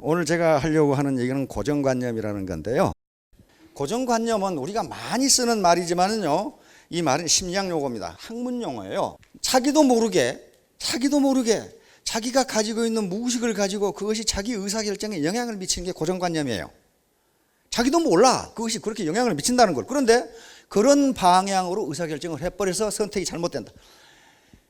오늘 제가 하려고 하는 얘기는 고정관념이라는 건데요. 고정관념은 우리가 많이 쓰는 말이지만은요, 이 말은 심리학 용어입니다. 학문 용어예요. 자기도 모르게 자기가 가지고 있는 무의식을 가지고 그것이 자기 의사결정에 영향을 미치는 게 고정관념이에요. 자기도 몰라 그것이 그렇게 영향을 미친다는 걸. 그런데 그런 방향으로 의사결정을 해버려서 선택이 잘못된다.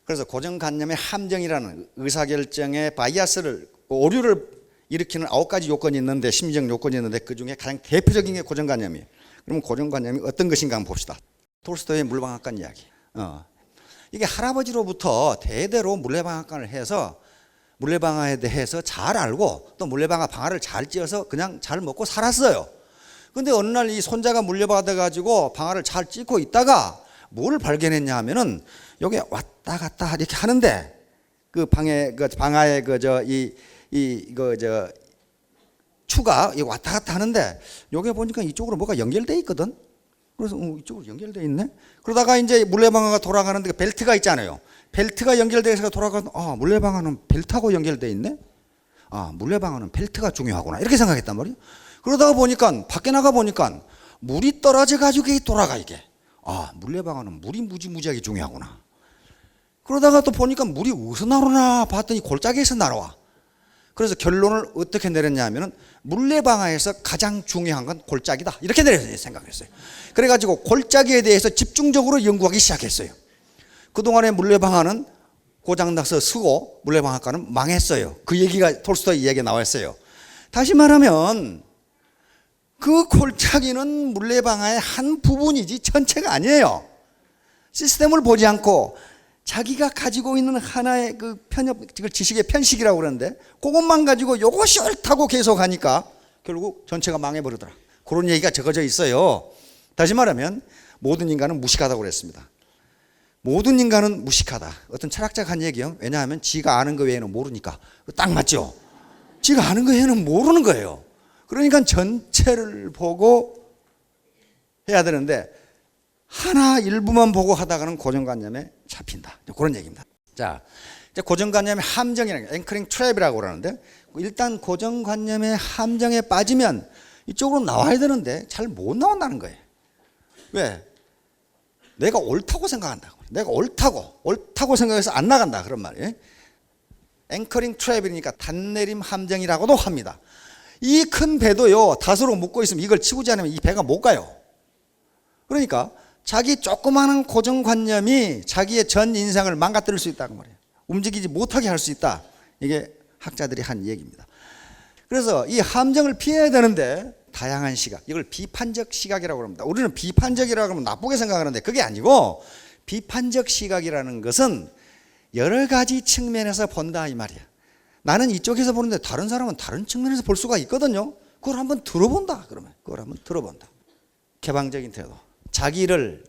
그래서 고정관념의 함정이라는 의사결정의 바이아스를, 오류를 일으키는 9가지 요건이 있는데, 심리적 요건이 있는데 그 중에 가장 대표적인 게 고정관념이에요. 그러면 고정관념이 어떤 것인가 한번 봅시다. 톨스토이의 물레방앗간 이야기. 이게 할아버지로부터 대대로 물레방앗간을 해서 물레방아에 대해서 잘 알고 또 물레방아 방아를 잘 찧어서 그냥 잘 먹고 살았어요. 근데 어느 날 이 손자가 물려받아 가지고 방아를 잘 찧고 있다가 뭘 발견했냐 하면은 요게 왔다 갔다 이렇게 하는데, 그 방아의 추가 이 왔다 갔다 하는데, 요게 보니까 이쪽으로 뭐가 연결돼 있거든. 그래서 이쪽으로 연결돼 있네. 그러다가 이제 물레방아가 돌아가는데 그 벨트가 있잖아요. 벨트가 연결돼서 돌아가는, 물레방아는 벨트하고 연결돼 있네. 물레방아는 벨트가 중요하구나, 이렇게 생각했단 말이에요. 그러다가 보니까 밖에 나가 보니까 물이 떨어져 가지고 돌아가 이게. 물레방아는 물이 무지무지하게 중요하구나. 그러다가 또 보니까 물이 어디서 나오나 봤더니 골짜기에서 날아와. 그래서 결론을 어떻게 내렸냐 하면은 물레방아에서 가장 중요한 건 골짜기다, 이렇게 생각했어요. 그래가지고 골짜기에 대해서 집중적으로 연구하기 시작했어요. 그동안에 물레방아는 고장나서 쓰고 물레방앗간은 망했어요. 그 얘기가 톨스토이 이야기에 나와 있어요. 다시 말하면 그 골짜기는 물레방아의 한 부분이지 전체가 아니에요. 시스템을 보지 않고 자기가 가지고 있는 하나의 그 지식의 편식이라고 그러는데, 그것만 가지고 요것이 옳다고 계속 하니까 결국 전체가 망해버리더라. 그런 얘기가 적어져 있어요. 다시 말하면 모든 인간은 무식하다고 그랬습니다. 모든 인간은 무식하다. 어떤 철학자가 한 얘기요. 왜냐하면 지가 아는 거 외에는 모르니까. 딱 맞죠? 지가 아는 거 외에는 모르는 거예요. 그러니까 전체를 보고 해야 되는데 하나 일부만 보고 하다가는 고정관념에 잡힌다, 그런 얘기입니다. 자, 이제 고정관념의 함정이라는 게 앵커링 트랩이라고 그러는데, 일단 고정관념의 함정에 빠지면 이쪽으로 나와야 되는데 잘 못 나온다는 거예요. 왜? 내가 옳다고 생각한다고. 내가 옳다고 생각해서 안 나간다, 그런 말이에요. 앵커링 트랩이니까 단내림 함정이라고도 합니다. 이 큰 배도요, 닷으로 묶고 있으면 이걸 치우지 않으면 이 배가 못 가요. 그러니까 자기 조그마한 고정관념이 자기의 전 인생을 망가뜨릴 수 있다고 말이에요. 움직이지 못하게 할 수 있다. 이게 학자들이 한 얘기입니다. 그래서 이 함정을 피해야 되는데 다양한 시각, 이걸 비판적 시각이라고 합니다. 우리는 비판적이라고 하면 나쁘게 생각하는데 그게 아니고, 비판적 시각이라는 것은 여러 가지 측면에서 본다, 이 말이야. 나는 이쪽에서 보는데 다른 사람은 다른 측면에서 볼 수가 있거든요. 그걸 한번 들어본다. 그러면 그걸 한번 들어본다. 개방적인 태도. 자기를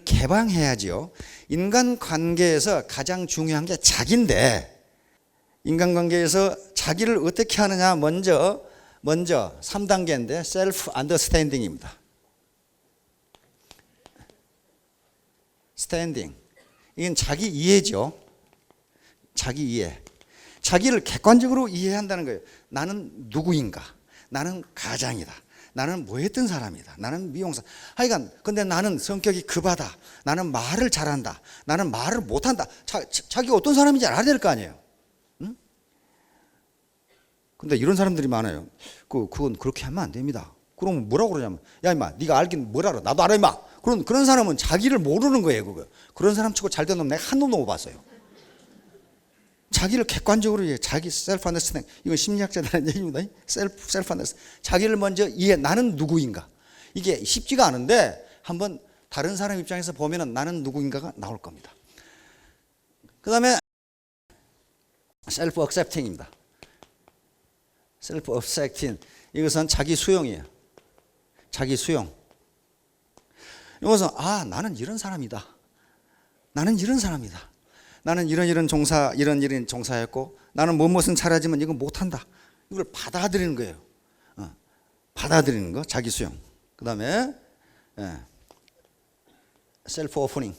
개방해야지요. 인간관계에서 가장 중요한 게 자기인데, 인간관계에서 자기를 어떻게 하느냐, 먼저 3단계인데 셀프 안더스탠딩입니다. 스탠딩, 이건 자기 이해죠. 자기 이해. 자기를 객관적으로 이해한다는 거예요. 나는 누구인가? 나는 가장이다. 나는 뭐 했던 사람이다. 나는 미용사. 하여간 근데 나는 성격이 급하다. 나는 말을 잘한다. 나는 말을 못한다. 자기가 어떤 사람인지 알아야 될 거 아니에요. 응? 근데 이런 사람들이 많아요. 그건 그렇게 하면 안 됩니다. 그럼 뭐라고 그러냐면, 야 임마, 네가 알긴 뭘 알아? 나도 알아 임마. 그런 사람은 자기를 모르는 거예요. 그런 사람 치고 잘 된 놈 내가 한 놈도 못 봤어요. 자기를 객관적으로 이해, 자기 셀프 안더스탠딩. 이건 심리학자들 하는 얘기입니다. 셀프 안더스탠딩. 자기를 먼저 이해, 나는 누구인가. 이게 쉽지가 않은데 한번 다른 사람 입장에서 보면은 나는 누구인가가 나올 겁니다. 그 다음에 셀프 억셉팅입니다. 셀프 억셉팅. 이것은 자기 수용이에요. 자기 수용. 이것은 나는 이런 사람이다. 나는 이런 사람이다. 나는 이런 종사였고, 나는 무엇은 잘하지만 이건 못한다. 이걸 받아들이는 거예요. 받아들이는 거, 자기 수용. 그 다음에 셀프 오프닝,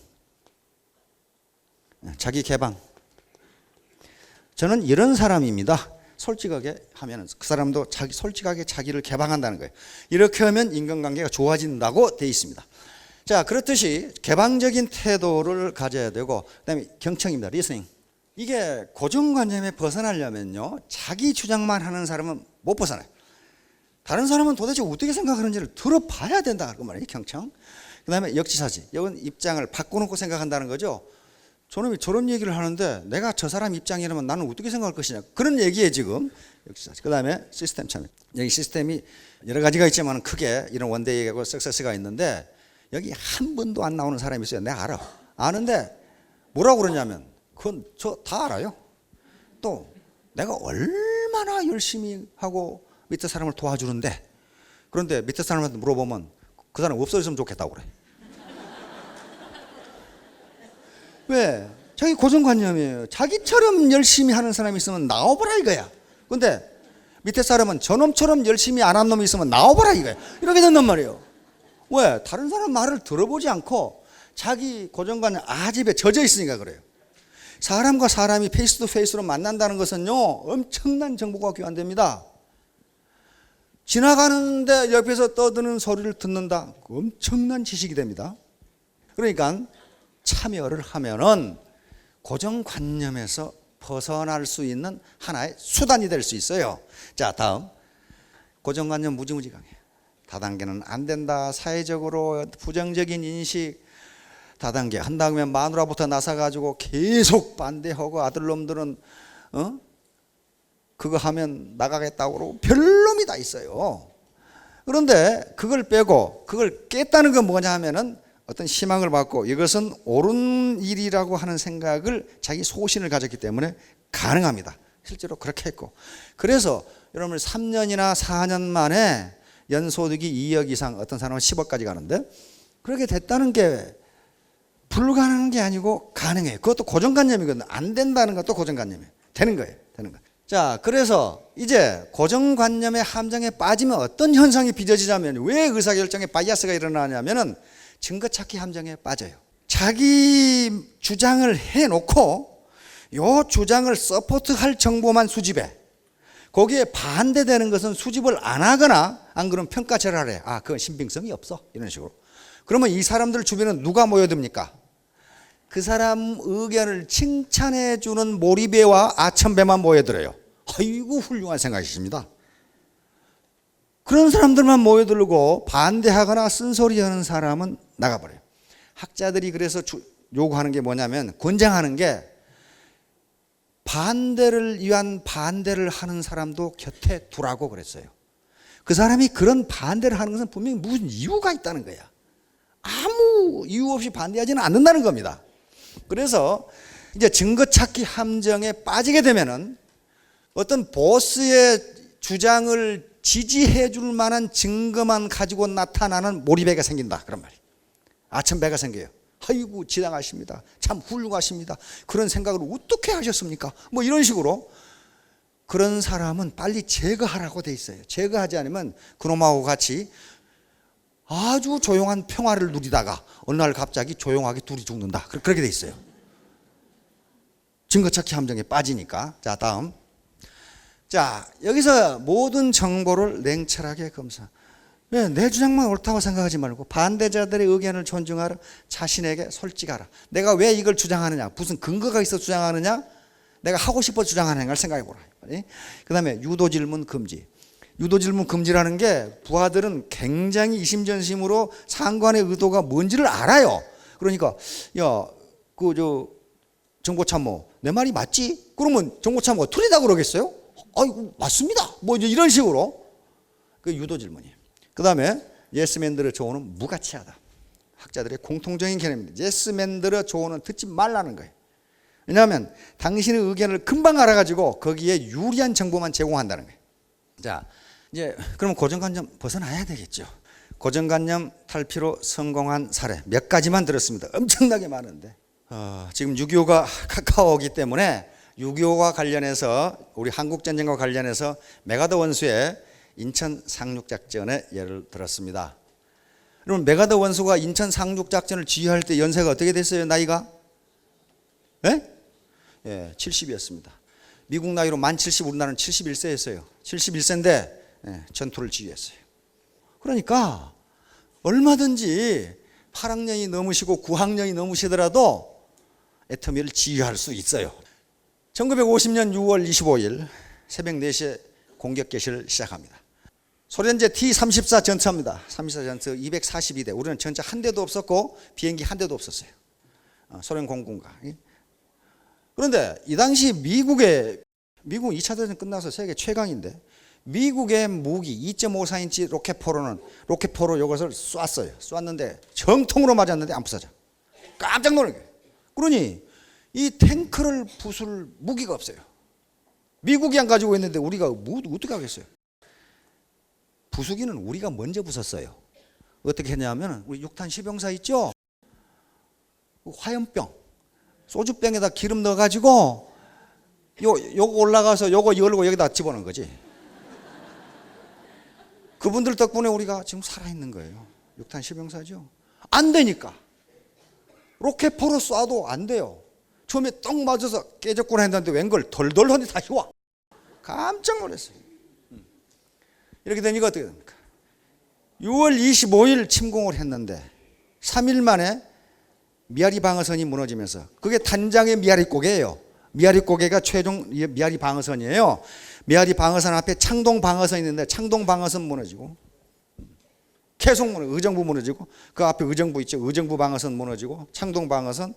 자기 개방. 저는 이런 사람입니다. 솔직하게 하면 그 사람도 솔직하게 자기를 개방한다는 거예요. 이렇게 하면 인간관계가 좋아진다고 되어 있습니다. 자, 그렇듯이 개방적인 태도를 가져야 되고, 그다음에 경청입니다. 리스닝. 이게 고정관념에 벗어나려면요, 자기 주장만 하는 사람은 못 벗어나요. 다른 사람은 도대체 어떻게 생각하는지를 들어봐야 된다 그 말이에요. 경청. 그다음에 역지사지. 이건 입장을 바꿔놓고 생각한다는 거죠. 저놈이 저런 얘기를 하는데 내가 저 사람 입장이라면 나는 어떻게 생각할 것이냐, 그런 얘기에 지금 역지사지. 그다음에 시스템 참여. 여기 시스템이 여러 가지가 있지만 크게 이런 원데이하고 석세스가 있는데, 여기 한 번도 안 나오는 사람이 있어요. 내가 알아. 아는데 뭐라고 그러냐면, 그건 저 다 알아요. 또 내가 얼마나 열심히 하고 밑에 사람을 도와주는데, 그런데 밑에 사람한테 물어보면 그 사람 없어졌으면 좋겠다고 그래. 왜? 자기 고정관념이에요. 자기처럼 열심히 하는 사람이 있으면 나와보라 이거야. 근데 밑에 사람은 저놈처럼 열심히 안 한 놈이 있으면 나와보라 이거야. 이렇게 된단 말이에요. 왜? 다른 사람 말을 들어보지 않고 자기 고정관념 아집에 젖어 있으니까 그래요. 사람과 사람이 페이스 투 페이스로 만난다는 것은요, 엄청난 정보가 교환됩니다. 지나가는데 옆에서 떠드는 소리를 듣는다. 엄청난 지식이 됩니다. 그러니까 참여를 하면은 고정관념에서 벗어날 수 있는 하나의 수단이 될 수 있어요. 자, 다음. 고정관념 무지무지 강해. 다단계는 안 된다. 사회적으로 부정적인 인식. 다단계 한 다음에 마누라부터 나서가지고 계속 반대하고, 아들놈들은 그거 하면 나가겠다고 그러고 별놈이 다 있어요. 그런데 그걸 빼고 그걸 깼다는 건 뭐냐 하면은 어떤 희망을 받고 이것은 옳은 일이라고 하는 생각을, 자기 소신을 가졌기 때문에 가능합니다. 실제로 그렇게 했고, 그래서 여러분 3년이나 4년 만에 연소득이 2억 이상, 어떤 사람은 10억까지 가는데, 그렇게 됐다는 게 불가능한 게 아니고 가능해요. 그것도 고정관념이거든요. 안 된다는 것도 고정관념이에요. 되는 거예요. 되는 거예요. 자, 그래서 이제 고정관념의 함정에 빠지면 어떤 현상이 빚어지냐면, 왜 의사결정에 바이아스가 일어나냐면은 증거찾기 함정에 빠져요. 자기 주장을 해놓고 요 주장을 서포트할 정보만 수집해. 거기에 반대되는 것은 수집을 안 하거나, 안 그러면 평가절하를 하래. 아, 그건 신빙성이 없어. 이런 식으로. 그러면 이 사람들 주변은 누가 모여듭니까? 그 사람 의견을 칭찬해 주는 모리배와 아첨배만 모여들어요. 아이고 훌륭한 생각이십니다. 그런 사람들만 모여들고 반대하거나 쓴소리하는 사람은 나가버려요. 학자들이 그래서 요구하는 게 뭐냐면, 권장하는 게, 반대를 위한 반대를 하는 사람도 곁에 두라고 그랬어요. 그 사람이 그런 반대를 하는 것은 분명히 무슨 이유가 있다는 거야. 아무 이유 없이 반대하지는 않는다는 겁니다. 그래서 이제 증거찾기 함정에 빠지게 되면은 어떤 보스의 주장을 지지해 줄 만한 증거만 가지고 나타나는 몰입배가 생긴다, 그런 말이에요. 아첨배가 생겨요. 아이고 지당하십니다. 참 훌륭하십니다. 그런 생각을 어떻게 하셨습니까? 뭐 이런 식으로. 그런 사람은 빨리 제거하라고 돼 있어요. 제거하지 않으면 그놈하고 같이 아주 조용한 평화를 누리다가 어느 날 갑자기 조용하게 둘이 죽는다. 그렇게 돼 있어요. 증거찾기 함정에 빠지니까. 자, 다음. 자, 여기서 모든 정보를 냉철하게 검사. 왜? 내 주장만 옳다고 생각하지 말고 반대자들의 의견을 존중하라. 자신에게 솔직하라. 내가 왜 이걸 주장하느냐, 무슨 근거가 있어 주장하느냐, 내가 하고 싶어 주장하느냐를 생각해 보라. 그 다음에 유도질문 금지. 유도질문 금지라는 게, 부하들은 굉장히 이심전심으로 상관의 의도가 뭔지를 알아요. 그러니까 정보참모 내 말이 맞지? 그러면 정보참모가 틀리다 그러겠어요? 아이고 맞습니다. 뭐 이제 이런 식으로. 그 유도질문이에요. 그 다음에 예스맨들의 조언은 무가치하다. 학자들의 공통적인 개념입니다. 예스맨들의 조언은 듣지 말라는 거예요. 왜냐하면 당신의 의견을 금방 알아가지고 거기에 유리한 정보만 제공한다는 거예요. 자, 이제 그럼 고정관념 벗어나야 되겠죠. 고정관념 탈피로 성공한 사례 몇 가지만 들었습니다. 엄청나게 많은데 지금 6.25가 가까워오기 때문에 6.25와 관련해서, 우리 한국전쟁과 관련해서 메가더 원수의 인천 상륙작전의 예를 들었습니다. 그러면 메가더 원수가 인천 상륙작전을 지휘할 때 연세가 어떻게 됐어요? 나이가? 예? 예, 70이었습니다. 미국 나이로 만 70, 우리나라는 71세였어요. 71세인데 전투를 지휘했어요. 그러니까 얼마든지 8학년이 넘으시고 9학년이 넘으시더라도 애터미를 지휘할 수 있어요. 1950년 6월 25일 새벽 4시에 공격 개시를 시작합니다. 소련제 T-34 전차입니다. 34 전차 242대. 우리는 전차 한 대도 없었고 비행기 한 대도 없었어요. 소련 공군가. 그런데 이 당시 미국은 2차 대전 끝나서 세계 최강인데 미국의 무기 2.54인치 로켓포로 이것을 쐈어요. 쐈는데 정통으로 맞았는데 안 부서져. 깜짝 놀란 거예요. 그러니 이 탱크를 부술 무기가 없어요. 미국이 안 가지고 있는데 우리가 어떻게 하겠어요? 부수기는 우리가 먼저 부쉈어요. 어떻게 했냐면 우리 6탄 시병사 있죠? 화염병, 소주병에다 기름 넣어가지고 요거 올라가서 요거 열고 여기다 집어넣은 거지. 그분들 덕분에 우리가 지금 살아있는 거예요. 6탄 시병사죠. 안 되니까. 로켓포로 쏴도 안 돼요. 처음에 똥 맞아서 깨졌구나 했는데 웬걸 덜덜 하니 다시 와. 깜짝 놀랐어요. 이렇게 되니까 어떻게 됩니까? 6월 25일 침공을 했는데 3일 만에 미아리 방어선이 무너지면서 그게 단장의 미아리 고개예요. 미아리 고개가 최종 미아리 방어선이에요. 미아리 방어선 앞에 창동 방어선이 있는데 창동 방어선 무너지고 계속 의정부 무너지고 그 앞에 의정부 있죠. 의정부 방어선 무너지고 창동 방어선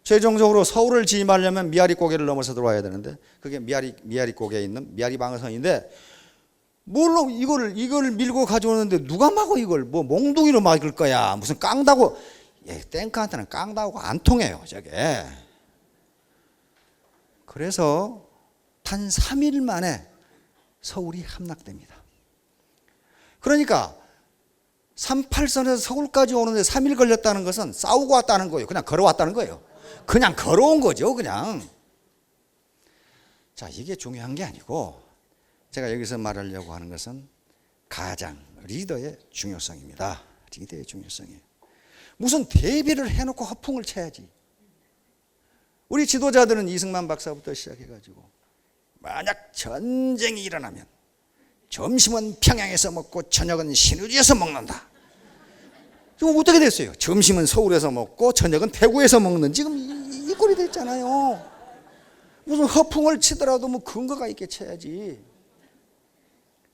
최종적으로 서울을 진입하려면 미아리 고개를 넘어서 들어와야 되는데 그게 미아리 고개에 있는 미아리 방어선인데 뭘로 이걸 밀고 가져오는데 누가 막어 이걸 뭐 몽둥이로 막을 거야 무슨 깡다고 탱크한테는 깡다고 안 통해요 저게. 그래서 단 3일 만에 서울이 함락됩니다. 그러니까 38선에서 서울까지 오는데 3일 걸렸다는 것은 싸우고 왔다는 거예요. 그냥 걸어왔다는 거예요. 그냥 걸어온 거죠 그냥. 자, 이게 중요한 게 아니고 제가 여기서 말하려고 하는 것은 가장 리더의 중요성입니다. 리더의 중요성이에요. 무슨 대비를 해놓고 허풍을 쳐야지. 우리 지도자들은 이승만 박사부터 시작해가지고 만약 전쟁이 일어나면 점심은 평양에서 먹고 저녁은 신의주에서 먹는다. 지금 어떻게 됐어요? 점심은 서울에서 먹고 저녁은 대구에서 먹는 지금 이 꼴이 됐잖아요. 무슨 허풍을 치더라도 뭐 근거가 있게 쳐야지.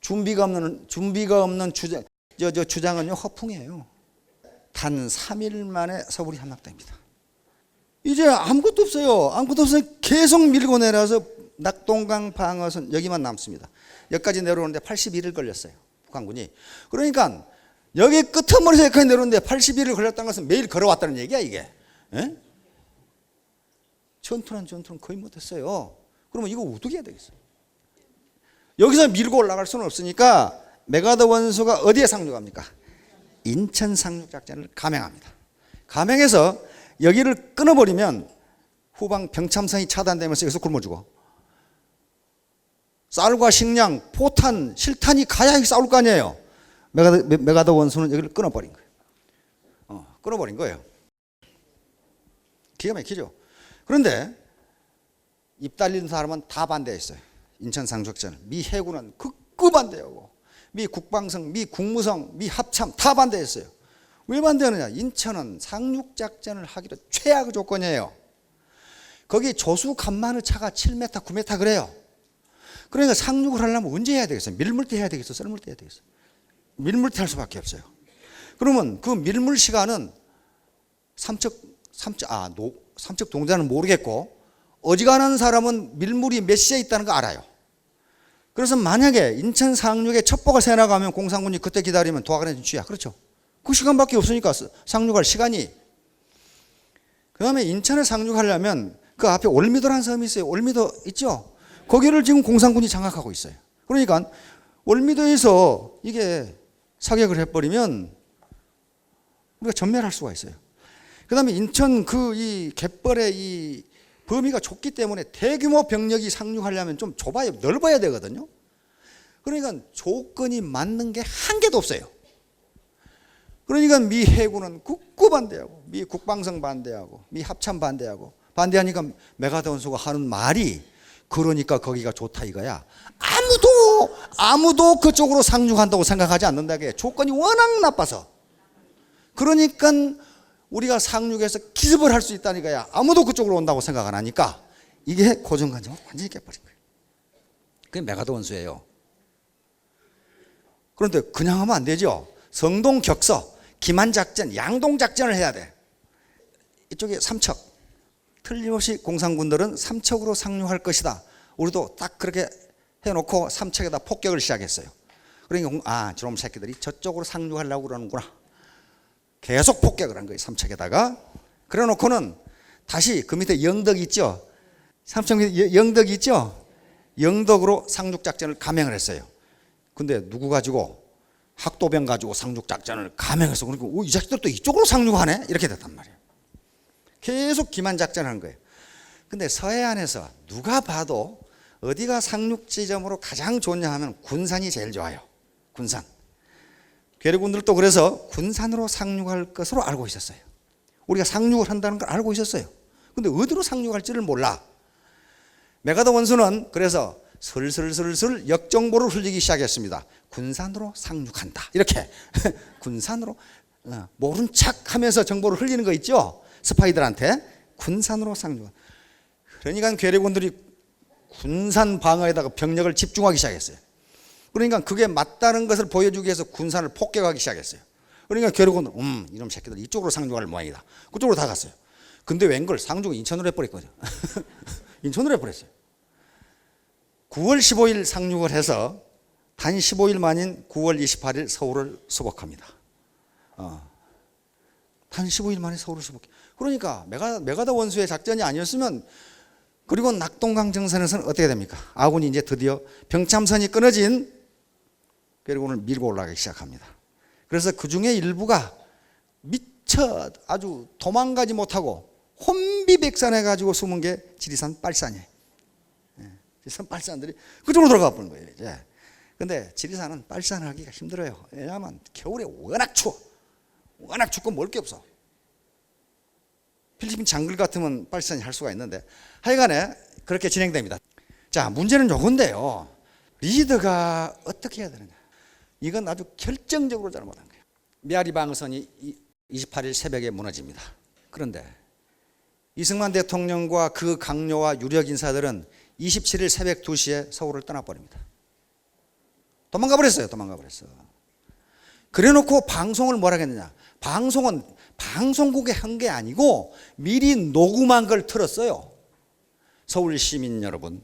준비가 없는 주장은요 허풍이에요. 단 3일 만에 서울이 함락됩니다. 이제 아무것도 없어요. 아무것도 없어요. 계속 밀고 내려서 낙동강 방어선 여기만 남습니다. 여기까지 내려오는데 81일 걸렸어요. 북한군이. 그러니까 여기 끄트머리에서 여기까지 내려오는데 81일 걸렸다는 것은 매일 걸어왔다는 얘기야 이게. 에? 전투는 거의 못했어요. 그러면 이거 어떻게 해야 되겠어요? 여기서 밀고 올라갈 수는 없으니까 메가더 원수가 어디에 상륙합니까? 인천 상륙작전을 감행합니다. 감행해서 여기를 끊어버리면 후방 병참선이 차단되면서 여기서 굶어주고 쌀과 식량, 포탄, 실탄이 가야 싸울 거 아니에요. 메가더 원수는 여기를 끊어버린 거예요. 끊어버린 거예요. 기가 막히죠. 그런데 입 달린 사람은 다 반대했어요. 인천 상륙작전을. 미 해군은 극구 반대하고 미 국방성, 미 국무성, 미 합참 다 반대했어요. 왜 반대하느냐? 인천은 상륙작전을 하기로 최악 조건이에요. 거기 조수 간만의 차가 7m, 9m 그래요. 그러니까 상륙을 하려면 언제 해야 되겠어요? 밀물 때 해야 되겠어요? 썰물 때 해야 되겠어요? 밀물 때 할 수밖에 없어요. 그러면 그 밀물 시간은 삼척 동자는 모르겠고 어지간한 사람은 밀물이 몇 시에 있다는 거 알아요. 그래서 만약에 인천 상륙에 첩보가 새 나가면 공산군이 그때 기다리면 도하간의 진취야. 그렇죠? 그 시간밖에 없으니까 상륙할 시간이. 그 다음에 인천에 상륙하려면 그 앞에 올미도라는 섬이 있어요. 올미도 있죠? 거기를 지금 공산군이 장악하고 있어요. 그러니까 올미도에서 이게 사격을 해버리면 우리가 전멸할 수가 있어요. 그 다음에 인천 이 갯벌의 이 범위가 좁기 때문에 대규모 병력이 상륙하려면 좀 넓어야 되거든요. 그러니까 조건이 맞는 게 한 개도 없어요. 그러니까 미 해군은 극구 반대하고 미 국방성 반대하고 미 합참 반대하고 반대하니까 메가더 원수가 하는 말이 그러니까 거기가 좋다 이거야. 아무도 그쪽으로 상륙한다고 생각하지 않는다게. 조건이 워낙 나빠서. 그러니까 우리가 상륙해서 기습을 할 수 있다는 거야. 아무도 그쪽으로 온다고 생각 안 하니까 이게 고정관념을 완전히 깨버린 거예요. 그게 메가더 원수예요. 그런데 그냥 하면 안 되죠. 성동격서, 기만작전, 양동작전을 해야 돼. 이쪽에 삼척. 틀림없이 공산군들은 삼척으로 상륙할 것이다. 우리도 딱 그렇게 해놓고 삼척에다 폭격을 시작했어요. 그러니까 저놈 새끼들이 저쪽으로 상륙하려고 그러는구나. 계속 폭격을 한 거예요. 삼척에다가. 그래 놓고는 다시 그 밑에 영덕 있죠. 삼척 밑에 영덕 있죠. 영덕으로 상륙작전을 감행을 했어요. 근데 누구 가지고? 학도병 가지고 상륙작전을 감행해서 그러니까 이 자식들 또 이쪽으로 상륙하네? 이렇게 됐단 말이에요. 계속 기만작전을 한 거예요. 근데 서해안에서 누가 봐도 어디가 상륙지점으로 가장 좋냐 하면 군산이 제일 좋아요. 군산. 괴뢰군들도 그래서 군산으로 상륙할 것으로 알고 있었어요. 우리가 상륙을 한다는 걸 알고 있었어요. 근데 어디로 상륙할지를 몰라. 메가더 원수는 그래서 슬슬 역정보를 흘리기 시작했습니다. 군산으로 상륙한다. 이렇게 군산으로 모른 척 하면서 정보를 흘리는 거 있죠. 스파이들한테 군산으로 상륙. 그러니까 괴뢰군들이 군산 방어에다가 병력을 집중하기 시작했어요. 그러니까 그게 맞다는 것을 보여주기 위해서 군산을 폭격하기 시작했어요. 그러니까 괴뢰군은 이놈 새끼들 이쪽으로 상륙할 모양이다. 그쪽으로 다 갔어요. 근데 웬걸 상륙은 인천으로 해버렸거든요. 인천으로 해버렸어요. 9월 15일 상륙을 해서 단 15일 만인 9월 28일 서울을 수복합니다. 단 15일 만에 서울을 수복해. 그러니까 메가더 원수의 작전이 아니었으면 그리고 낙동강 정선에서는 어떻게 됩니까? 아군이 이제 드디어 병참선이 끊어진 괴뢰군을 밀고 올라가기 시작합니다. 그래서 그 중에 일부가 미처 아주 도망가지 못하고 혼비백산해 가지고 숨은 게 지리산 빨산이에요. 지리산 빨산들이 그쪽으로 들어가 버린 거예요. 이제. 근데 지리산은 빨산하기가 힘들어요. 왜냐하면 겨울에 워낙 추워. 워낙 춥고 먹을 게 없어. 필리핀 장글 같으면 빨산이 할 수가 있는데 하여간에 그렇게 진행됩니다. 자, 문제는 요건데요. 리더가 어떻게 해야 되느냐. 이건 아주 결정적으로 잘못한 거예요. 메아리 방어선이 28일 새벽에 무너집니다. 그런데 이승만 대통령과 그 강요와 유력 인사들은 27일 새벽 2시에 서울을 떠나버립니다. 도망가 버렸어요. 그래놓고 방송을 뭐라 했느냐. 방송은 방송국에 한 게 아니고 미리 녹음한 걸 틀었어요. 서울 시민 여러분,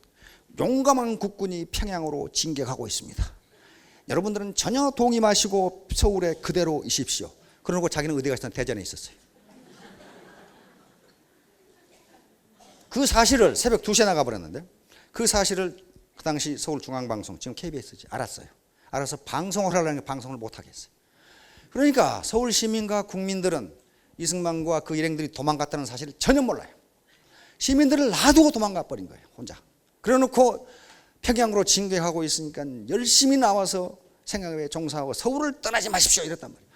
용감한 국군이 평양으로 진격하고 있습니다. 여러분들은 전혀 동의 마시고 서울에 그대로 있십시오. 그러고 자기는 어디 갔을 때 대전에 있었어요. 그 사실을 새벽 2시에 나가버렸는데 그 사실을 그 당시 서울중앙방송, 지금 KBS지, 알았어요. 알아서 방송을 하려는 게 방송을 못하게 했어요. 그러니까 서울 시민과 국민들은 이승만과 그 일행들이 도망갔다는 사실을 전혀 몰라요. 시민들을 놔두고 도망가 버린 거예요. 혼자. 그래놓고 평양으로 진격하고 있으니까 열심히 나와서 생각에 종사하고 서울을 떠나지 마십시오 이랬단 말이에요.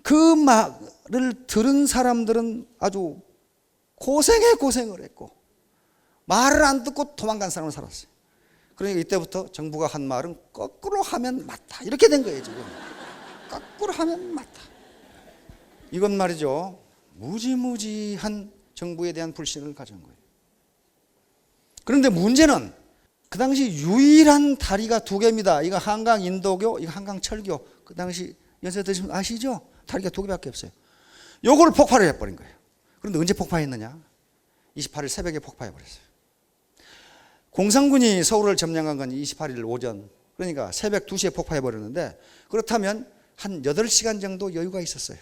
그 말을 들은 사람들은 아주 고생을 했고 말을 안 듣고 도망간 사람은 살았어요. 그러니까 이때부터 정부가 한 말은 거꾸로 하면 맞다 이렇게 된 거예요. 지금 거꾸로 하면 맞다. 이건 말이죠, 무지무지한 정부에 대한 불신을 가진 거예요. 그런데 문제는 그 당시 유일한 다리가 두 개입니다. 이거 한강 인도교, 이거 한강 철교. 그 당시 연세 드시면 아시죠? 다리가 두 개밖에 없어요. 요걸 폭발을 해버린 거예요. 그런데 언제 폭파했느냐? 28일 새벽에 폭파해버렸어요. 공산군이 서울을 점령한 건 28일 오전, 그러니까 새벽 2시에 폭파해버렸는데 그렇다면 한 8시간 정도 여유가 있었어요.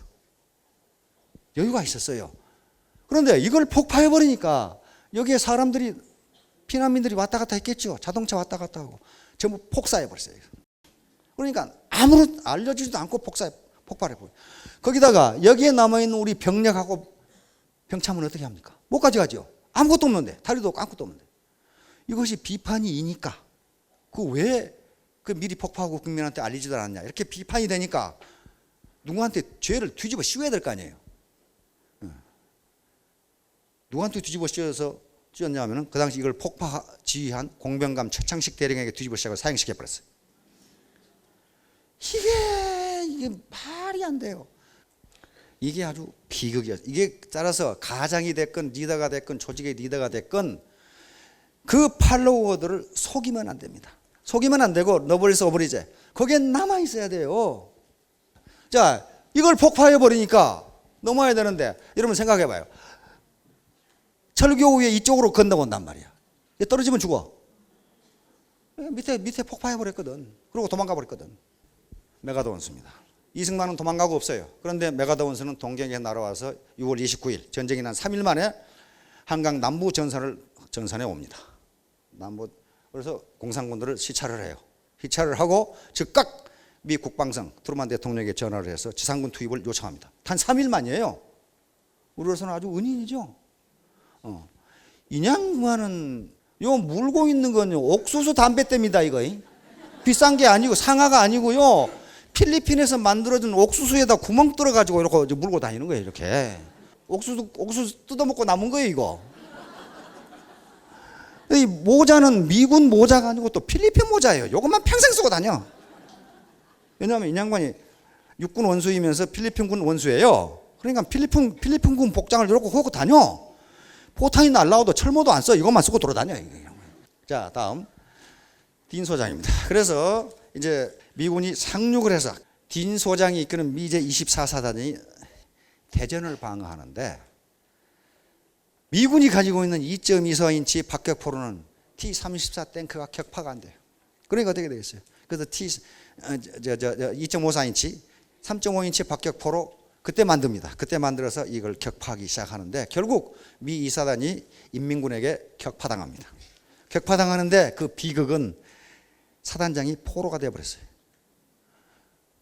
그런데 이걸 폭파해버리니까 여기에 사람들이, 피난민들이 왔다 갔다 했겠죠. 자동차 왔다 갔다 하고 전부 폭사해버렸어요. 그러니까 아무런 알려주지도 않고 폭발해버려요. 거기다가 여기에 남아있는 우리 병력하고 병참은 어떻게 합니까? 못 가져가죠. 아무것도 없는데, 다리도 없고 아무것도 없는데. 이것이 비판이 이니까 그 왜 그 미리 폭파하고 국민한테 알리지도 않았냐 이렇게 비판이 되니까 누구한테 죄를 뒤집어 씌워야 될 거 아니에요. 누구한테 뒤집어 씌워서 쥐었냐면은 그 당시 이걸 폭파 지휘한 공병감 최창식 대령에게 뒤집어 시작을 사형시켜 버렸어요. 이게 말이 안 돼요. 이게 아주 비극이었어요. 이게 따라서 가장이 됐건 리더가 됐건 조직의 리더가 됐건 그 팔로워들을 속이면 안 됩니다. 속이면 안 되고 너버리스 오버리제 거기에 남아 있어야 돼요. 자, 이걸 폭파해 버리니까 넘어야 되는데 여러분 생각해 봐요. 철교 위에 이쪽으로 건너온단 말이야. 떨어지면 죽어. 밑에 폭파해 버렸거든. 그리고 도망가 버렸거든. 메가더 원수입니다. 이승만은 도망가고 없어요. 그런데 메가더 원수는 동경에 날아와서 6월 29일 전쟁이 난 3일 만에 한강 남부 전선에 옵니다. 그래서 공산군들을 시찰을 해요. 시찰을 하고 즉각 미 국방성 트루만 대통령에게 전화를 해서 지상군 투입을 요청합니다. 단 3일 만이에요. 우리로서는 아주 은인이죠. 이 양반은 요 물고 있는 건요 옥수수 담뱃대입니다. 이거 비싼 게 아니고 상하가 아니고요 필리핀에서 만들어준 옥수수에다 구멍 뚫어가지고 이렇게 물고 다니는 거예요. 이렇게 옥수수 뜯어먹고 남은 거예요. 이거 이 모자는 미군 모자가 아니고 또 필리핀 모자예요. 이것만 평생 쓰고 다녀. 왜냐하면 이 양반이 육군 원수이면서 필리핀군 원수예요. 그러니까 필리핀군 복장을 이렇게 하고 다녀. 포탄이 날라와도 철모도 안 써. 이것만 쓰고 돌아다녀. 자, 다음 딘 소장입니다. 그래서 이제 미군이 상륙을 해서 딘 소장이 이끄는 미제 24사단이 대전을 방어하는데 미군이 가지고 있는 2.24인치 박격포로는 T-34 탱크가 격파가 안 돼요. 그러니까 어떻게 되겠어요? 그래서 2.54인치, 3.5인치 박격포로 그때 만듭니다. 그때 만들어서 이걸 격파하기 시작하는데 결국 미 2사단이 인민군에게 격파당합니다. 격파당하는데 그 비극은 사단장이 포로가 되어버렸어요.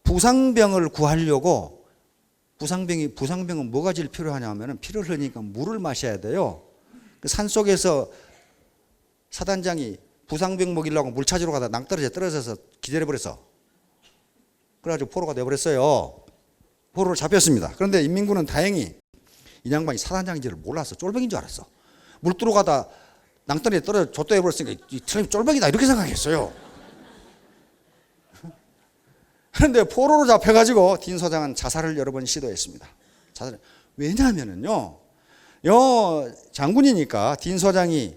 부상병을 구하려고 부상병은 뭐가 제일 필요하냐면 피를 흘리니까 물을 마셔야 돼요. 그 산속에서 사단장이 부상병 먹이려고 물 찾으러 가다 떨어져서 기절해버렸어. 그래가지고 포로가 되어버렸어요. 포로를 잡혔습니다. 그런데 인민군은 다행히 이 양반이 사단장인지를 몰랐어. 쫄병인 줄 알았어. 물 뚫어 가다 낭떠러지에 떨어져 좆도해버렸으니까 이 트럼이 쫄병이다 이렇게 생각했어요. 그런데 포로로 잡혀가지고 딘 소장은 자살을 여러 번 시도했습니다. 왜냐하면요, 장군이니까 딘 소장이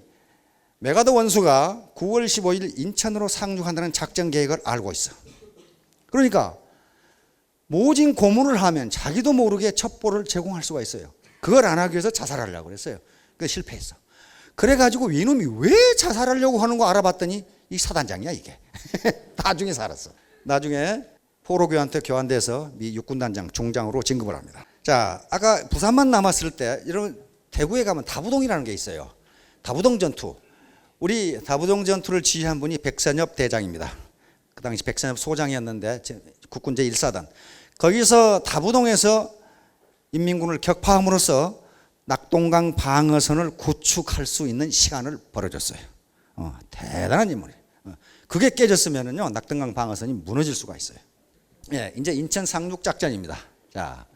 메가더 원수가 9월 15일 인천으로 상륙한다는 작전 계획을 알고 있어. 그러니까 모진 고문을 하면 자기도 모르게 첩보를 제공할 수가 있어요. 그걸 안 하기 위해서 자살하려고 그랬어요. 근데 실패했어. 그래가지고 이놈이 왜 자살하려고 하는 거 알아봤더니 이 사단장이야 이게. 나중에 살았어. 나중에 포로교한테 교환돼서 미 육군단장 중장으로 진급을 합니다. 자, 아까 부산만 남았을 때 이런 대구에 가면 다부동이라는 게 있어요. 다부동 전투. 우리 다부동 전투를 지휘한 분이 백선엽 대장입니다. 그 당시 백선엽 소장이었는데 국군 제1사단. 거기서 다부동에서 인민군을 격파함으로써 낙동강 방어선을 구축할 수 있는 시간을 벌어줬어요. 대단한 인물이에요. 그게 깨졌으면은요 낙동강 방어선이 무너질 수가 있어요. 예, 이제 인천 상륙 작전입니다. 자,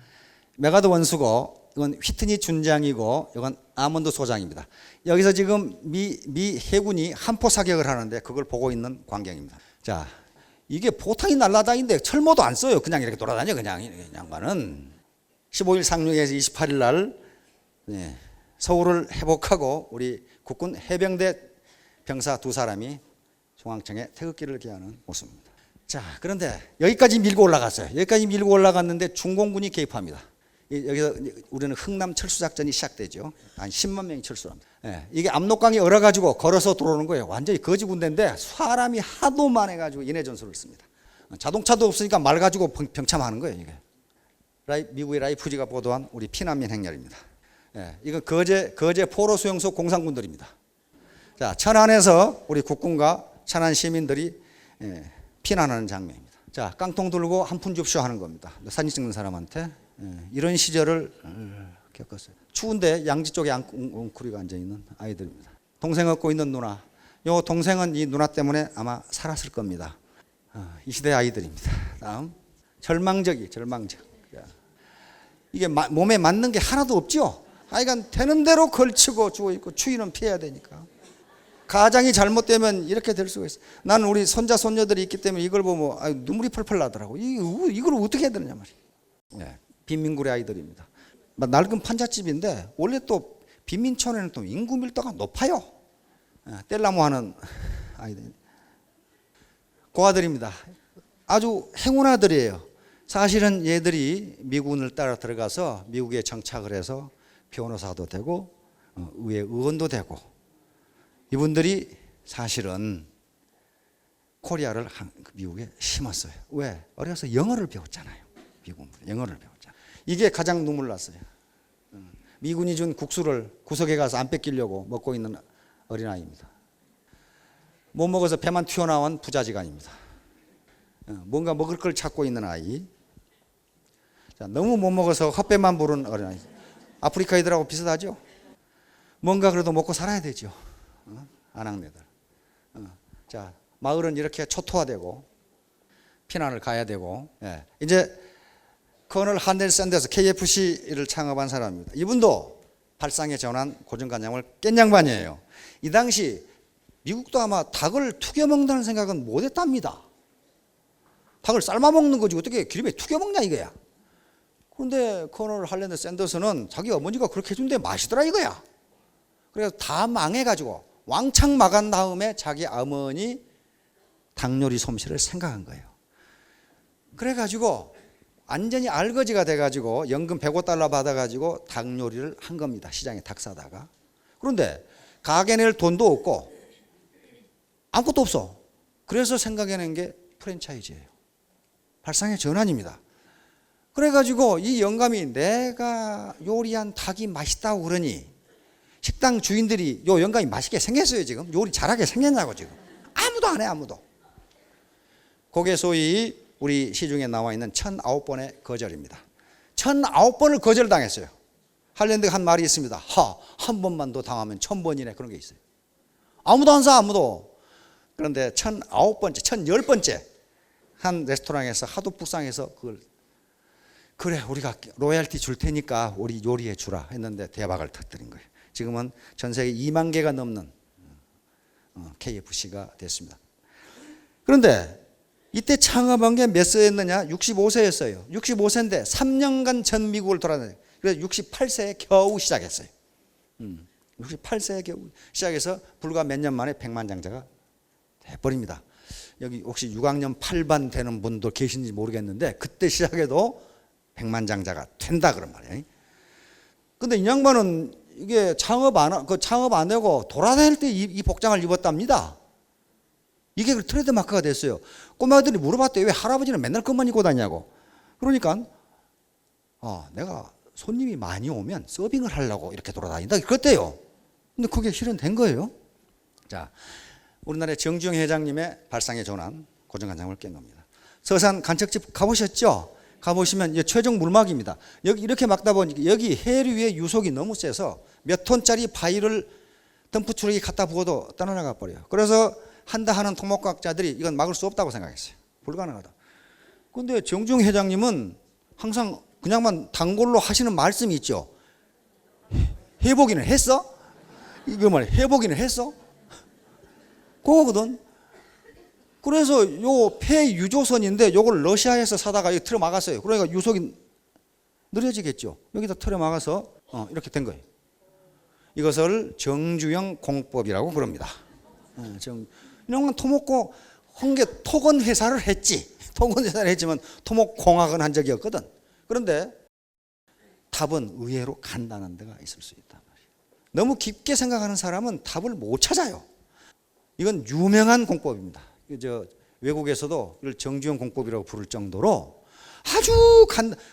메가더 원수고 이건 휘트니 준장이고 이건 아몬드 소장입니다. 여기서 지금 미 해군이 한포 사격을 하는데 그걸 보고 있는 광경입니다. 자, 이게 포탄이 날아다니는데 철모도 안 써요. 그냥 이렇게 돌아다녀 그냥 양반은. 15일 상륙에서 28일 날 서울을 회복하고 우리 국군 해병대 병사 2사람이 중앙청에 태극기를 기하는 모습입니다. 자, 그런데 여기까지 밀고 올라갔어요. 여기까지 밀고 올라갔는데 중공군이 개입합니다. 여기서 우리는 흥남 철수작전이 시작되죠. 한 10만 명이 철수합니다. 이게 압록강이 얼어가지고 걸어서 들어오는 거예요. 완전히 거지 군대인데 사람이 하도 많아가지고 인해 전술을 씁니다. 자동차도 없으니까 말 가지고 병참하는 거예요. 이게 미국의 라이프지가 보도한 우리 피난민 행렬입니다. 이건 거제 포로 수용소 공산군들입니다. 자, 천안에서 우리 국군과 천안 시민들이 피난하는 장면입니다. 자, 깡통 들고 한 푼 줍쇼 하는 겁니다. 사진 찍는 사람한테 이런 시절을 겪었어요. 추운데 양지 쪽에 웅크리고 앉아있는 아이들입니다. 동생 업고 있는 누나. 요 동생은 이 누나 때문에 아마 살았을 겁니다. 이 시대 아이들입니다. 다음 절망적. 이게 몸에 맞는 게 하나도 없죠. 하여간 되는 대로 걸치고 죽어있고 추위는 피해야 되니까. 가장이 잘못되면 이렇게 될 수가 있어. 나는 우리 손자 손녀들이 있기 때문에 이걸 보면 눈물이 펄펄 나더라고. 이걸 어떻게 해야 되느냐 말이야. 네, 빈민굴의 아이들입니다. 낡은 판잣집인데 원래 또 빈민촌에는 또 인구 밀도가 높아요. 뗄나무 하는 아이들. 고아들입니다. 아주 행운 아들이에요. 사실은 얘들이 미군을 따라 들어가서 미국에 정착을 해서 변호사도 되고 의회 의원도 되고, 이분들이 사실은 코리아를 미국에 심었어요. 왜? 어려서 영어를 배웠잖아요. 미국은 영어를 배웠잖아요. 이게 가장 눈물 났어요. 미군이 준 국수를 구석에 가서 안 뺏기려고 먹고 있는 어린아이입니다. 못 먹어서 배만 튀어나온 부자지간입니다. 뭔가 먹을 걸 찾고 있는 아이. 자, 너무 못 먹어서 헛배만 부른 어린아이. 아프리카 애들하고 비슷하죠? 뭔가 그래도 먹고 살아야 되죠. 아낙네들. 자, 마을은 이렇게 초토화되고 피난을 가야 되고. 예. 이제 커널 한넬 샌더스 KFC를 창업한 사람입니다. 이분도 발상의 전환 고정관념을 깬 양반이에요. 이 당시 미국도 아마 닭을 튀겨 먹는다는 생각은 못했답니다. 닭을 삶아 먹는 거지 어떻게 기름에 튀겨 먹냐 이거야. 그런데 커널 할랜드 샌더스는 자기 어머니가 그렇게 해준데 맛있더라 이거야. 그래서 다 망해가지고 왕창 망한 다음에 자기 어머니 닭요리 솜씨를 생각한 거예요. 그래가지고 완전히 알거지가 돼가지고 연금 105달러 받아가지고 닭요리를 한 겁니다. 시장에 닭 사다가. 그런데 가게 낼 돈도 없고 아무것도 없어. 그래서 생각해낸 게 프랜차이즈예요. 발상의 전환입니다. 그래가지고 이 영감이 내가 요리한 닭이 맛있다고 그러니 식당 주인들이 요 영감이 맛있게 생겼어요. 지금 요리 잘하게 생겼냐고. 지금 아무도 안 해. 아무도. 그게 소위 우리 시중에 나와 있는 1009번의 거절입니다. 1009번을 거절당했어요. 할랜드가 한 말이 있습니다. 한 번만 더 당하면 1000번이네. 그런 게 있어요. 아무도 안 사. 아무도. 그런데 1009번째 1010번째 한 레스토랑에서 하도 불쌍해서 그걸 그래 우리가 로얄티 줄 테니까 우리 요리해 주라 했는데 대박을 터뜨린 거예요. 지금은 전 세계 2만 개가 넘는 KFC가 됐습니다. 그런데 이때 창업한 게 몇 세였느냐? 65세였어요. 65세인데 3년간 전 미국을 돌아다녔어요. 그래서 68세에 겨우 시작했어요. 68세에 겨우 시작해서 불과 몇 년 만에 백만장자가 돼버립니다. 여기 혹시 6학년 8반 되는 분도 계신지 모르겠는데 그때 시작해도 백만장자가 된다 그런 말이에요. 근데 이 양반은 이게 창업 안 하고 돌아다닐 때 이 복장을 입었답니다. 이게 트레이드 마크가 됐어요. 꼬마들이 물어봤대요. 왜 할아버지는 맨날 그것만 입고 다니냐고. 그러니까 내가 손님이 많이 오면 서빙을 하려고 이렇게 돌아다닌다 그랬대요. 근데 그게 실현된 거예요. 자, 우리나라의 정주영 회장님의 발상의 전환 고정관념을 깬 겁니다. 서산 간척집 가보셨죠? 가보시면 최종 물막입니다. 여기 이렇게 막다 보니까 여기 해류의 유속이 너무 세서 몇 톤짜리 바위를 덤프트럭이 갖다 부어도 떠나가 버려요. 그래서 한다 하는 토목과학자들이 이건 막을 수 없다고 생각했어요. 불가능하다. 그런데 정중 회장님은 항상 그냥만 단골로 하시는 말씀이 있죠. 해보기는 했어? 이거 말이야. 해보기는 했어? 그거거든. 그래서 요 폐유조선인데 요걸 러시아에서 사다가 여기 틀어 막았어요. 그러니까 유속이 느려지겠죠. 여기다 틀어 막아서 이렇게 된 거예요. 이것을 정주영 공법이라고 그럽니다. 이런 건 토목고 홍계 토건 회사를 했지. 토건 회사를 했지만 토목공학은 한 적이 없거든. 그런데 답은 의외로 간단한 데가 있을 수 있단 말이에요. 너무 깊게 생각하는 사람은 답을 못 찾아요. 이건 유명한 공법입니다. 외국에서도 이걸 정주영 공법이라고 부를 정도로 아주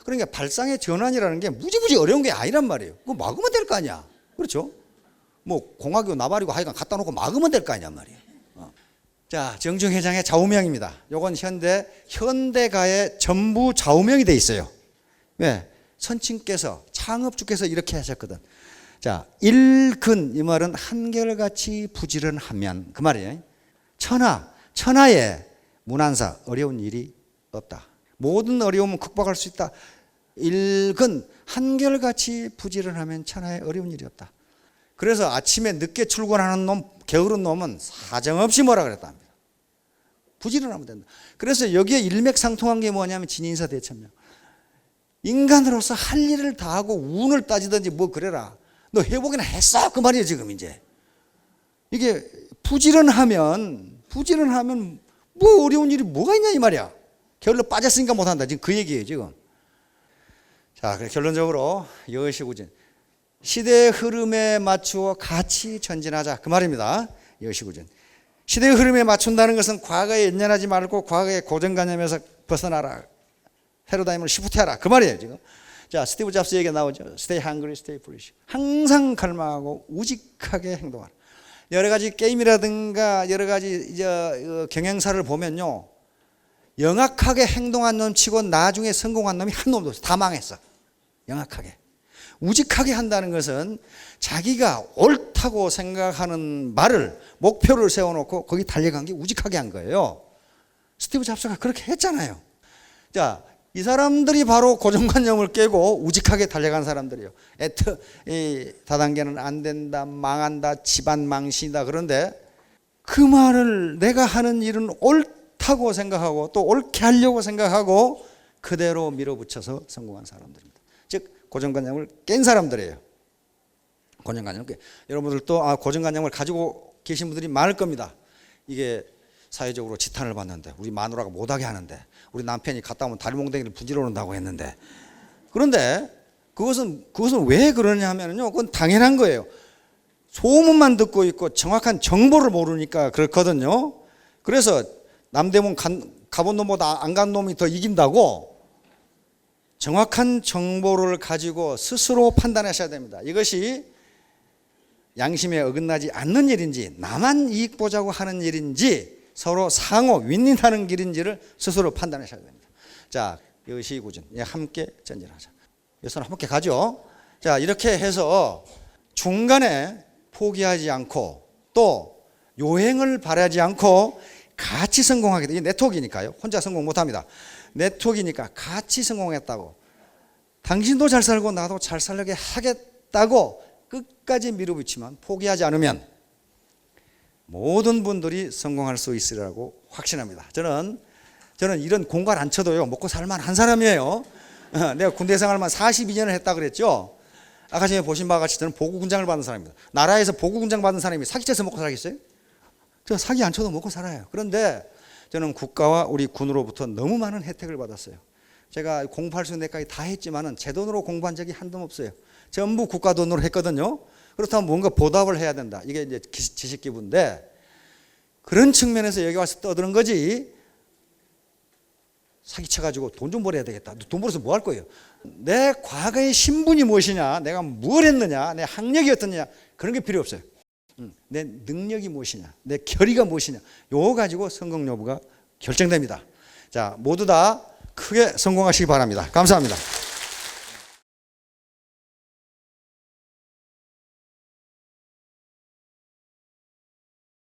그러니까 발상의 전환이라는 게 무지무지 어려운 게 아니란 말이에요. 그거 막으면 될 거 아니야. 그렇죠? 뭐 공학이고 나발이고 하여간 갖다 놓고 막으면 될 거 아니야 말이에요. 자, 정주영 회장의 좌우명입니다. 요건 현대가의 전부 좌우명이 돼 있어요. 왜? 선친께서 창업주께서 이렇게 하셨거든. 자, 일근 이 말은 한결같이 부지런하면 그 말이에요. 천하에 문안사 어려운 일이 없다. 모든 어려움은 극복할 수 있다. 일근 한결같이 부지런하면 천하에 어려운 일이 없다. 그래서 아침에 늦게 출근하는 놈, 게으른 놈은 사정없이 뭐라 그랬답니다. 부지런하면 된다. 그래서 여기에 일맥상통한 게 뭐냐면 진인사대천명. 인간으로서 할 일을 다 하고 운을 따지든지 뭐 그래라. 너 회복이나 했어? 그 말이에요 지금 이제. 이게 부지런하면 뭐 어려운 일이 뭐가 있냐 이 말이야. 게을러 빠졌으니까 못한다. 지금 그 얘기예요 지금. 자, 결론적으로 여의시구진. 시대의 흐름에 맞추어 같이 전진하자 그 말입니다. 여의시구진. 시대의 흐름에 맞춘다는 것은 과거에 연연하지 말고 과거의 고정관념에서 벗어나라. 패러다임을 시프트하라 그 말이에요 지금. 자, 스티브 잡스 얘기 나오죠. Stay hungry, stay foolish. 항상 갈망하고 우직하게 행동하라. 여러 가지 게임이라든가 여러 가지 경영사를 보면요, 영악하게 행동한 놈 치고 나중에 성공한 놈이 한 놈도 없어. 다 망했어. 영악하게. 우직하게 한다는 것은 자기가 옳다고 생각하는 말을, 목표를 세워놓고 거기 달려간 게 우직하게 한 거예요. 스티브 잡스가 그렇게 했잖아요. 자, 이 사람들이 바로 고정관념을 깨고 우직하게 달려간 사람들이에요. 이 다단계는 안 된다, 망한다, 집안 망신이다. 그런데 그 말을 내가 하는 일은 옳다고 생각하고 또 옳게 하려고 생각하고 그대로 밀어붙여서 성공한 사람들입니다. 즉 고정관념을 깬 사람들이에요. 고정관념을 깨. 여러분들도 고정관념을 가지고 계신 분들이 많을 겁니다. 이게 사회적으로 지탄을 받는데, 우리 마누라가 못하게 하는데, 우리 남편이 갔다 오면 다리몽댕이를 부지러 온다고 했는데, 그런데 그것은 왜 그러냐 하면요, 그건 당연한 거예요. 소문만 듣고 있고 정확한 정보를 모르니까 그렇거든요. 그래서 남대문 가본 놈보다 안 간 놈이 더 이긴다고 정확한 정보를 가지고 스스로 판단하셔야 됩니다. 이것이 양심에 어긋나지 않는 일인지, 나만 이익 보자고 하는 일인지, 서로 상호 윈윈하는 길인지를 스스로 판단하셔야 됩니다. 자, 여의시구진. 함께 전진하자. 여기서는 함께 가죠. 자, 이렇게 해서 중간에 포기하지 않고 또 요행을 바라지 않고 같이 성공하게 돼. 이게 네트워크니까요. 혼자 성공 못합니다. 네트워크니까 같이 성공했다고. 당신도 잘 살고 나도 잘 살게 하겠다고 끝까지 밀어붙이면, 포기하지 않으면 모든 분들이 성공할 수 있으리라고 확신합니다. 저는 이런 공갈 안 쳐도요, 먹고 살만한 사람이에요. 내가 군대 생활만 42년을 했다 그랬죠. 아까 전에 보신 바와 같이 저는 보구군장을 받은 사람입니다. 나라에서 보구군장 받은 사람이 사기쳐서 먹고 살겠어요? 저 사기 안 쳐도 먹고 살아요. 그런데 저는 국가와 우리 군으로부터 너무 많은 혜택을 받았어요. 제가 공부할 수 있는 데까지 다 했지만은 제 돈으로 공부한 적이 한도 없어요. 전부 국가 돈으로 했거든요. 그렇다면 뭔가 보답을 해야 된다. 이게 이제 지식기부인데, 그런 측면에서 여기 와서 떠드는 거지. 사기쳐가지고 돈 좀 벌어야 되겠다. 돈 벌어서 뭐 할 거예요? 내 과거의 신분이 무엇이냐, 내가 뭘 했느냐, 내 학력이 어떻느냐, 그런 게 필요 없어요. 내 능력이 무엇이냐, 내 결의가 무엇이냐, 요거 가지고 성공 여부가 결정됩니다. 자, 모두 다 크게 성공하시기 바랍니다. 감사합니다.